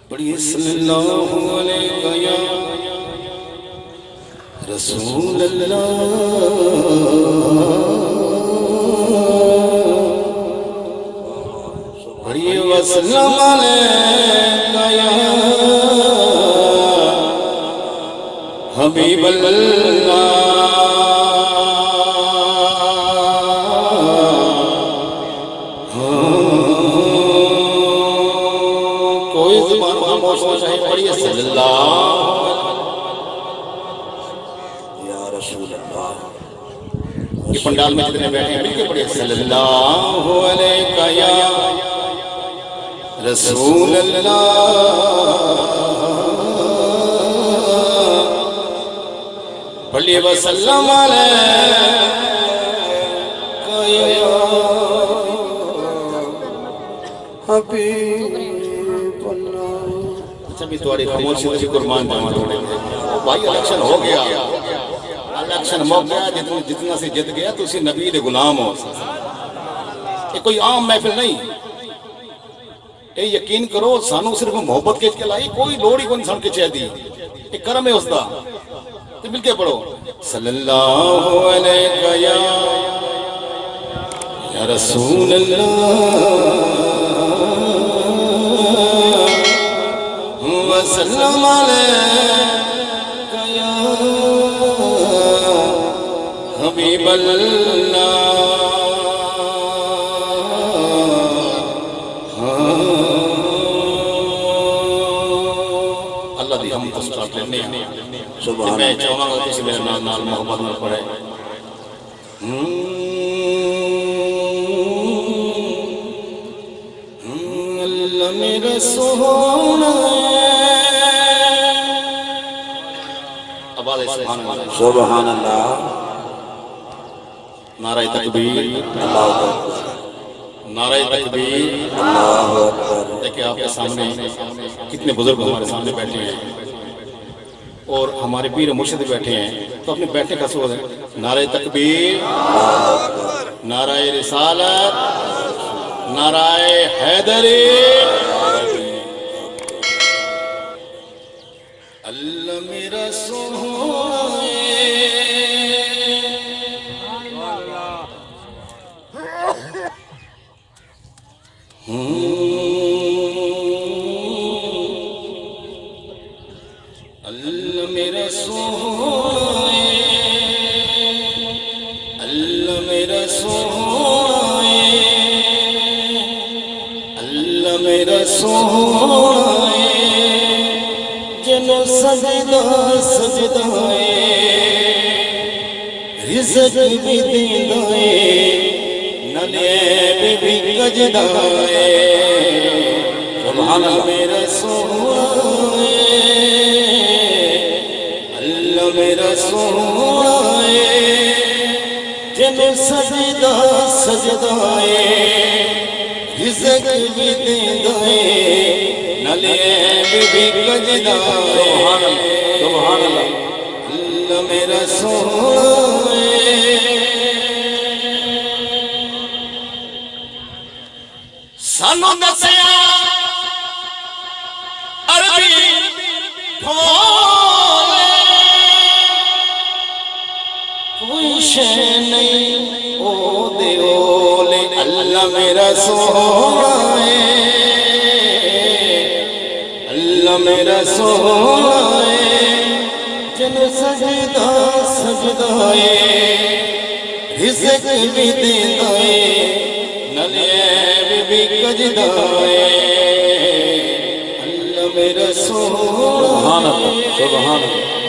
پڑھیے صلی اللہ علیہ یا رسول اللہ، پڑھیے وسلم علیہ یا حبیب اللہ، کوئی زبان خاموش ہو چاہے پڑھیے صلی اللہ یا رسول اللہ۔ یہ پنڈال میں جتنے بیٹھے ہیں مل کے پڑھیے صلی اللہ علیہ یا رسول اللہ، پڑھیے وسلم علیہ یا حبیب اللہ۔ اچھا بھی تمہاری خاموشی سے قربان جانا چھوڑے بھائی، الیکشن ہو گیا، الیکشن ہو گیا، جتنا سے جت گیا تو اسی نبی دے غلام ہو۔ یہ کوئی عام محفل نہیں، اے یقین کرو سانو صرف محبت کے لائی، کوئی لوڑی کو انسان کے چاہ دی، یہ کرم ہے اس دا۔ تو مل کے پڑھو صلی اللہ علیہ یا رسول اللہ، وسلم علیہ یا حبیب اللہ۔ اللہ دی ہم تسکرات لینے ہیں، میں چاہوں گا کسی میرے نال محبت نہ پڑھے۔ اللہ میرا سونا، آواز سبحان اللہ، سبحان اللہ، نعرہ تکبیر، اللہ اکبر، نعرہ تکبیر، اللہ اکبر۔ دیکھیں آپ کے سامنے کتنے بزرگ ہمارے سامنے بیٹھے ہیں اور ہمارے پیر مرشد بیٹھے ہیں، تو اپنے بیٹھنے کا سوچ ہے۔ نعرہ تکبیر، نعرہ رسالت، نعرہ حیدری، اللہ میرا سونا، اللہ میرا سونا، اللہ میرا سونا، اللہ میرا سونا، جنو سجدہ سجدہ رزق بھی دیندہ نلیب بھی کجدہ، سبحان اللہ میرا سونا، اللہ میرا سونا، جنو سجدہ سجدہ رزق بھی دیندہ نلیب بھی کجدہ، سبحان اللہ، اللہ میرا سونا۔ سانو دسیا عربی بھولے، کوئی شے نہیں او دے اولے، اللہ میرا سونا ہے، اللہ میرا سونا ہے، جن سجدہ سجدہ رزق بھی دیندہ نلیب بھی کجدہ، اللہ میرا سونا، سبحان اللہ، سبحان اللہ۔